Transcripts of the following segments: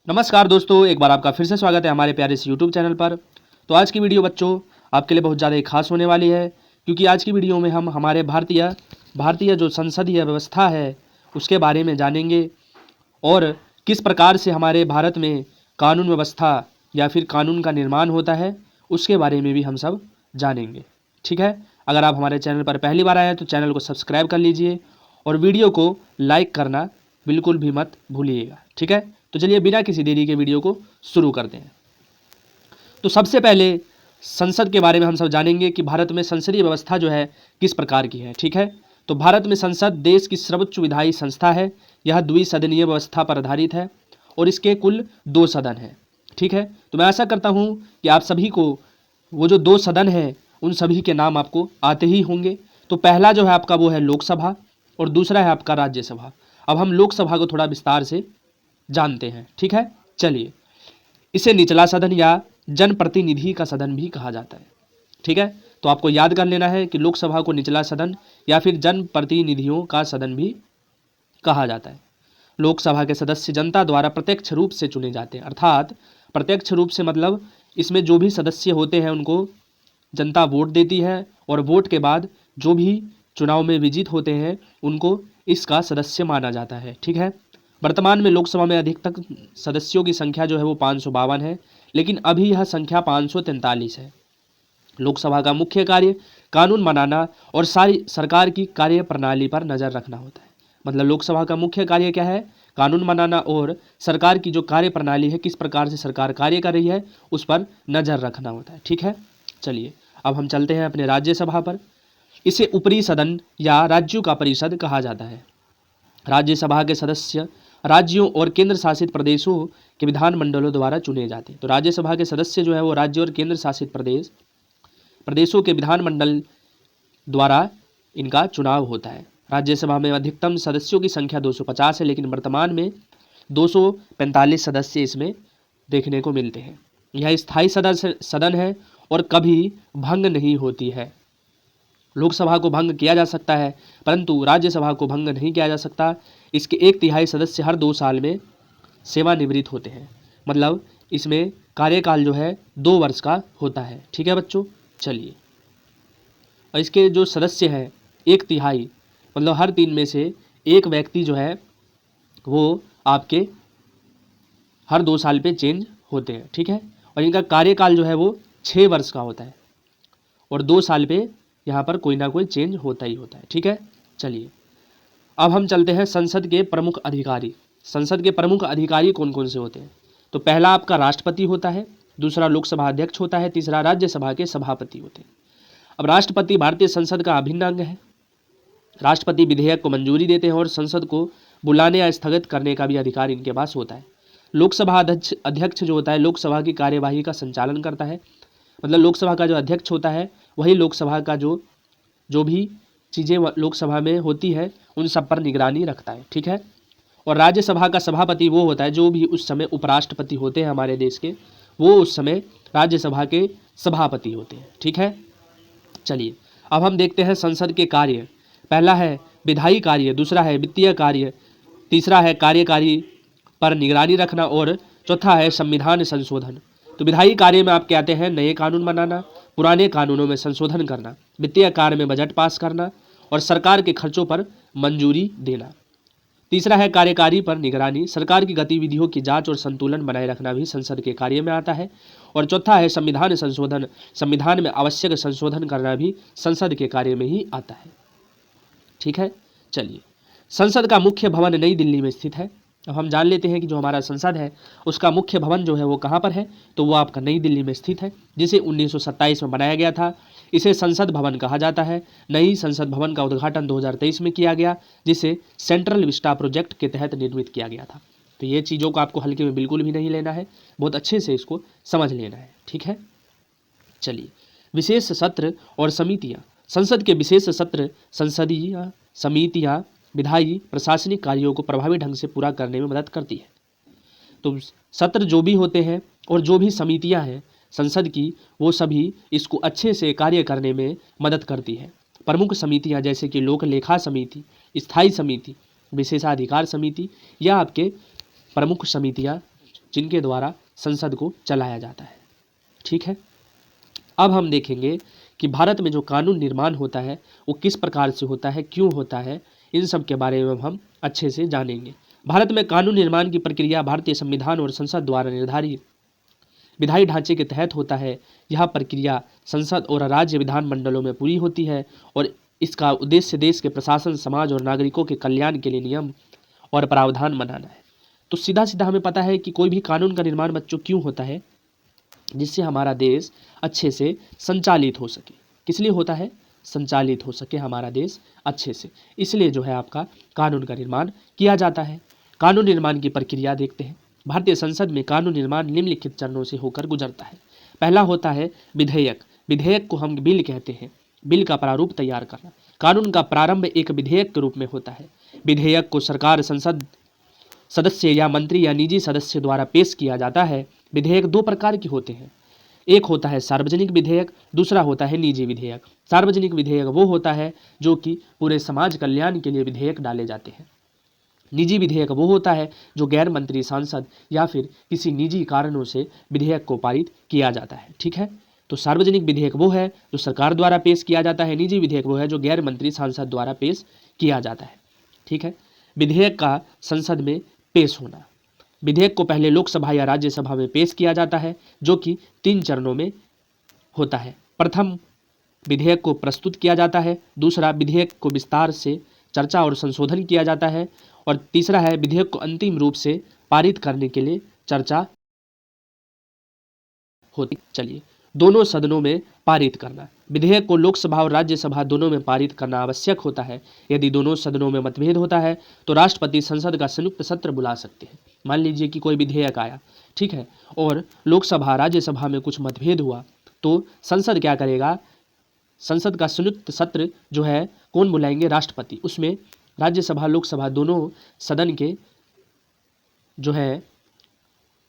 नमस्कार दोस्तों, एक बार आपका फिर से स्वागत है हमारे प्यारे से यूट्यूब चैनल पर। तो आज की वीडियो बच्चों आपके लिए बहुत ज़्यादा ही खास होने वाली है, क्योंकि आज की वीडियो में हम हमारे भारतीय जो संसदीय व्यवस्था है उसके बारे में जानेंगे और किस प्रकार से हमारे भारत में कानून व्यवस्था या फिर कानून का निर्माण होता है उसके बारे में भी हम सब जानेंगे। ठीक है, अगर आप हमारे चैनल पर पहली बार आए हैं तो चैनल को सब्सक्राइब कर लीजिए और वीडियो को लाइक करना बिल्कुल भी मत भूलिएगा। ठीक है, तो चलिए बिना किसी देरी के वीडियो को शुरू करते हैं। तो सबसे पहले संसद के बारे में हम सब जानेंगे कि भारत में संसदीय व्यवस्था जो है किस प्रकार की है। ठीक है, तो भारत में संसद देश की सर्वोच्च विधायी संस्था है। यह द्विसदनीय व्यवस्था पर आधारित है और इसके कुल 2 सदन हैं। ठीक है, तो मैं आशा करता हूँ कि आप सभी को वो जो 2 सदन हैं उन सभी के नाम आपको आते ही होंगे। तो पहला जो है आपका वो है लोकसभा और दूसरा है आपका राज्यसभा। अब हम लोकसभा को थोड़ा विस्तार से जानते हैं। ठीक है, चलिए, इसे निचला सदन या जनप्रतिनिधि का सदन भी कहा जाता है। ठीक है, तो आपको याद कर लेना है कि लोकसभा को निचला सदन या फिर जनप्रतिनिधियों का सदन भी कहा जाता है। लोकसभा के सदस्य जनता द्वारा प्रत्यक्ष रूप से चुने जाते हैं, अर्थात प्रत्यक्ष रूप से मतलब इसमें जो भी सदस्य होते हैं उनको जनता वोट देती है और वोट के बाद जो भी चुनाव में विजित होते हैं उनको इसका सदस्य माना जाता है। ठीक है, वर्तमान में लोकसभा में अधिकतम सदस्यों की संख्या जो है वो 552 है, लेकिन अभी यह संख्या 543 है। लोकसभा का मुख्य कार्य कानून बनाना और सारी सरकार की कार्य प्रणाली पर नज़र रखना होता है। मतलब लोकसभा का मुख्य कार्य क्या है? कानून बनाना और सरकार की जो कार्य प्रणाली है, किस प्रकार से सरकार कार्य कर रही है उस पर नज़र रखना होता है। ठीक है, चलिए अब हम चलते हैं अपने राज्यसभा पर। इसे ऊपरी सदन या राज्यों का परिषद कहा जाता है। राज्यसभा के सदस्य राज्यों और केंद्र शासित प्रदेशों के विधानमंडलों द्वारा चुने जाते हैं। तो राज्यसभा के सदस्य जो है वो राज्य और केंद्र शासित प्रदेशों के विधानमंडल द्वारा इनका चुनाव होता है। राज्यसभा में अधिकतम सदस्यों की संख्या 250 है, लेकिन वर्तमान में 245 सदस्य इसमें देखने को मिलते हैं। यह स्थायी सदन है और कभी भंग नहीं होती है। लोकसभा को भंग किया जा सकता है परंतु राज्यसभा को भंग नहीं किया जा सकता। इसके 1/3 सदस्य हर 2 साल में सेवानिवृत्त होते हैं। मतलब इसमें कार्यकाल जो है 2 वर्ष का होता है। ठीक है बच्चों, चलिए, और इसके जो सदस्य हैं 1/3 मतलब हर 3 में से एक व्यक्ति जो है वो आपके हर 2 साल पे चेंज होते हैं। ठीक है, और इनका कार्यकाल जो है वो 6 वर्ष का होता है और 2 साल पे यहाँ पर कोई ना कोई चेंज होता ही होता है। ठीक है, चलिए अब हम चलते हैं संसद के प्रमुख अधिकारी। संसद के प्रमुख अधिकारी कौन कौन से होते हैं? तो पहला आपका राष्ट्रपति होता है, दूसरा लोकसभा अध्यक्ष होता है, तीसरा राज्यसभा के सभापति होते हैं। अब राष्ट्रपति भारतीय संसद का अभिन्न अंग है। राष्ट्रपति विधेयक को मंजूरी देते हैं और संसद को बुलाने या स्थगित करने का भी अधिकार इनके पास होता है। लोकसभा अध्यक्ष जो होता है लोकसभा की कार्यवाही का संचालन करता है। मतलब लोकसभा का जो अध्यक्ष होता है वही लोकसभा का जो भी चीज़ें लोकसभा में होती है उन सब पर निगरानी रखता है। ठीक है, और राज्यसभा का सभापति वो होता है जो भी उस समय उपराष्ट्रपति होते हैं हमारे देश के, वो उस समय राज्यसभा के सभापति होते हैं। ठीक है, चलिए अब हम देखते हैं संसद के कार्य। पहला है विधायी कार्य, दूसरा है वित्तीय कार्य, तीसरा है कार्यकारी पर निगरानी रखना और चौथा है संविधान संशोधन। तो विधायी कार्य में आपके आते हैं नए कानून बनाना, पुराने कानूनों में संशोधन करना, वित्तीय कार्य में बजट पास करना और सरकार के खर्चों पर मंजूरी देना। तीसरा है कार्यकारी पर निगरानी, सरकार की गतिविधियों की जांच और संतुलन बनाए रखना भी संसद के कार्य में आता है। और चौथा है संविधान संशोधन, संविधान में आवश्यक संशोधन करना भी संसद के कार्य में ही आता है। ठीक है, चलिए, संसद का मुख्य भवन नई दिल्ली में स्थित है। अब हम जान लेते हैं कि जो हमारा संसद है उसका मुख्य भवन जो है वो कहाँ पर है, तो वो आपका नई दिल्ली में स्थित है, जिसे 1927 में बनाया गया था। इसे संसद भवन कहा जाता है। नई संसद भवन का उद्घाटन 2023 में किया गया, जिसे सेंट्रल विस्टा प्रोजेक्ट के तहत निर्मित किया गया था। तो ये चीज़ों को आपको हल्के में बिल्कुल भी नहीं लेना है, बहुत अच्छे से इसको समझ लेना है। ठीक है, चलिए, विशेष सत्र और समितियाँ। संसद के विशेष सत्र संसदीय समितियाँ विधायी प्रशासनिक कार्यों को प्रभावी ढंग से पूरा करने में मदद करती है। तो सत्र जो भी होते हैं और जो भी समितियां हैं संसद की, वो सभी इसको अच्छे से कार्य करने में मदद करती है। प्रमुख समितियां जैसे कि लोक लेखा समिति, स्थायी समिति, विशेषाधिकार समिति या आपके प्रमुख समितियां जिनके द्वारा संसद को चलाया जाता है। ठीक है, अब हम देखेंगे कि भारत में जो कानून निर्माण होता है वो किस प्रकार से होता है, क्यों होता है, इन सब के बारे में हम अच्छे से जानेंगे। भारत में कानून निर्माण की प्रक्रिया भारतीय संविधान और संसद द्वारा निर्धारित विधायी ढांचे के तहत होता है। यह प्रक्रिया संसद और राज्य विधानमंडलों में पूरी होती है और इसका उद्देश्य देश के प्रशासन, समाज और नागरिकों के कल्याण के लिए नियम और प्रावधान बनाना है। तो सीधा सीधा हमें पता है कि कोई भी कानून का निर्माण बच्चों क्यों होता है, जिससे हमारा देश अच्छे से संचालित हो सके। किस लिए होता है? संचालित हो सके हमारा देश अच्छे से, इसलिए जो है आपका कानून का निर्माण किया जाता है। कानून निर्माण की प्रक्रिया देखते हैं। भारतीय संसद में कानून निर्माण निम्नलिखित चरणों से होकर गुजरता है। पहला होता है विधेयक। विधेयक को हम बिल कहते हैं। बिल का प्रारूप तैयार करना। कानून का प्रारंभ एक विधेयक के रूप में होता है। विधेयक को सरकार, संसद सदस्य या मंत्री या निजी सदस्य द्वारा पेश किया जाता है। विधेयक दो प्रकार के होते हैं। एक होता है सार्वजनिक विधेयक, दूसरा होता है निजी विधेयक। सार्वजनिक विधेयक वो होता है जो कि पूरे समाज कल्याण के लिए विधेयक डाले जाते हैं। निजी विधेयक वो होता है जो गैर मंत्री, सांसद या फिर किसी निजी कारणों से विधेयक को पारित किया जाता है। ठीक है, तो सार्वजनिक विधेयक वो है जो सरकार द्वारा पेश किया जाता है। निजी विधेयक वो है जो गैर मंत्री, सांसद द्वारा पेश किया जाता है। ठीक है, विधेयक का संसद में पेश होना। विधेयक को पहले लोकसभा या राज्यसभा में पेश किया जाता है, जो कि 3 चरणों में होता है। प्रथम, विधेयक को प्रस्तुत किया जाता है। दूसरा, विधेयक को विस्तार से चर्चा और संशोधन किया जाता है। और तीसरा है, विधेयक को अंतिम रूप से पारित करने के लिए चर्चा होती। चलिए, दोनों सदनों में पारित करना। विधेयक को लोकसभा और राज्यसभा दोनों में पारित करना आवश्यक होता है। यदि दोनों सदनों में मतभेद होता है तो राष्ट्रपति संसद का संयुक्त सत्र बुला सकते हैं। मान लीजिए कि कोई विधेयक आया, ठीक है, और लोकसभा, राज्यसभा में कुछ मतभेद हुआ, तो संसद क्या करेगा? संसद का संयुक्त सत्र जो है कौन बुलाएंगे? राष्ट्रपति। उसमें राज्यसभा, लोकसभा दोनों सदन के जो है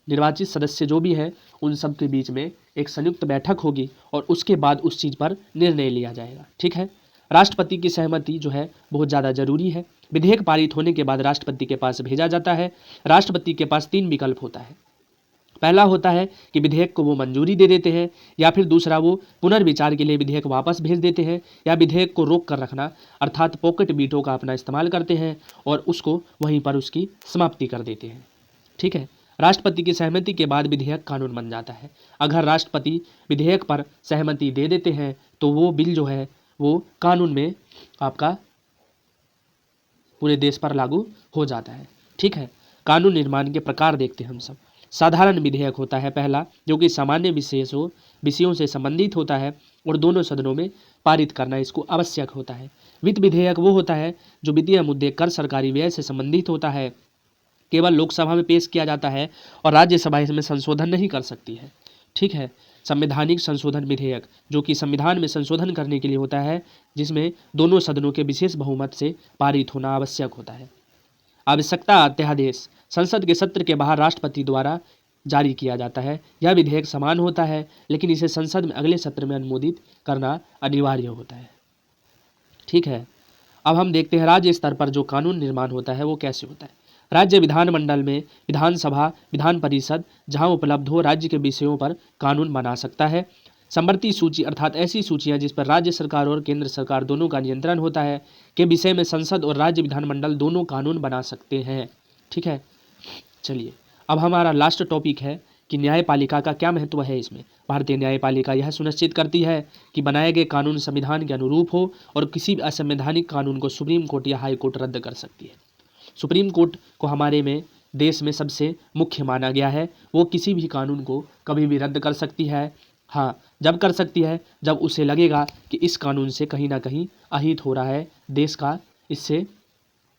निर्वाचित सदस्य जो भी हैं उन सब के बीच में एक संयुक्त बैठक होगी और उसके बाद उस चीज़ पर निर्णय लिया जाएगा। ठीक है, राष्ट्रपति की सहमति जो है बहुत ज़्यादा जरूरी है। विधेयक पारित होने के बाद राष्ट्रपति के पास भेजा जाता है। राष्ट्रपति के पास 3 विकल्प होता है। पहला होता है कि विधेयक को वो मंजूरी दे देते हैं, या फिर दूसरा, वो पुनर्विचार के लिए विधेयक वापस भेज देते हैं, या विधेयक को रोक कर रखना अर्थात पॉकेट वीटो का अपना इस्तेमाल करते हैं और उसको वहीं पर उसकी समाप्ति कर देते हैं। ठीक है, राष्ट्रपति की सहमति के बाद विधेयक कानून बन जाता है। अगर राष्ट्रपति विधेयक पर सहमति दे देते हैं तो वो बिल जो है वो कानून में आपका पूरे देश पर लागू हो जाता है। ठीक है, कानून निर्माण के प्रकार देखते हैं हम सब। साधारण विधेयक होता है पहला, जो कि सामान्य विषयों से संबंधित होता है और दोनों सदनों में पारित करना इसको आवश्यक होता है। वित्त विधेयक वो होता है जो वित्तीय मुद्दे, कर, सरकारी व्यय से संबंधित होता है। केवल लोकसभा में पेश किया जाता है और राज्यसभा इसमें संशोधन नहीं कर सकती है। ठीक है, संवैधानिक संशोधन विधेयक जो कि संविधान में संशोधन करने के लिए होता है, जिसमें दोनों सदनों के विशेष बहुमत से पारित होना आवश्यक होता है। आवश्यकता अध्यादेश संसद के सत्र के बाहर राष्ट्रपति द्वारा जारी किया जाता है। यह विधेयक समान होता है, लेकिन इसे संसद में अगले सत्र में अनुमोदित करना अनिवार्य होता है। ठीक है, अब हम देखते हैं राज्य स्तर पर जो कानून निर्माण होता है वो कैसे होता है। राज्य विधानमंडल में विधानसभा, विधान परिषद जहां उपलब्ध हो राज्य के विषयों पर कानून बना सकता है। समवर्ती सूची अर्थात ऐसी सूचियां जिस पर राज्य सरकार और केंद्र सरकार दोनों का नियंत्रण होता है के विषय में संसद और राज्य विधानमंडल दोनों कानून बना सकते हैं। ठीक है, चलिए अब हमारा लास्ट टॉपिक है कि न्यायपालिका का क्या महत्व है इसमें। भारतीय न्यायपालिका यह सुनिश्चित करती है कि बनाए गए कानून संविधान के अनुरूप हो और किसी भी असंवैधानिक कानून को सुप्रीम कोर्ट या हाई कोर्ट रद्द कर सकती है। सुप्रीम कोर्ट को हमारे में देश में सबसे मुख्य माना गया है। वो किसी भी कानून को कभी भी रद्द कर सकती है। हाँ, जब कर सकती है जब उसे लगेगा कि इस कानून से कहीं ना कहीं अहित हो रहा है, देश का इससे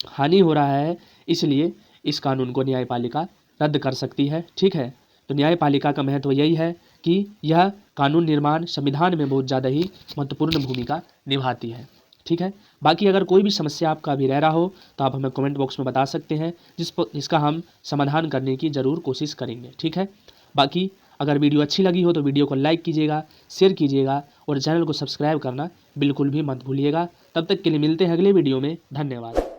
हानि हो रहा है, इसलिए इस कानून को न्यायपालिका रद्द कर सकती है। ठीक है, तो न्यायपालिका का महत्व यही है कि यह कानून निर्माण संविधान में बहुत ज़्यादा ही महत्वपूर्ण भूमिका निभाती है। ठीक है, बाकी अगर कोई भी समस्या आपका भी रह रहा हो तो आप हमें कमेंट बॉक्स में बता सकते हैं, जिसका हम समाधान करने की ज़रूर कोशिश करेंगे। ठीक है, बाकी अगर वीडियो अच्छी लगी हो तो वीडियो को लाइक कीजिएगा, शेयर कीजिएगा और चैनल को सब्सक्राइब करना बिल्कुल भी मत भूलिएगा। तब तक के लिए मिलते हैं अगले वीडियो में। धन्यवाद।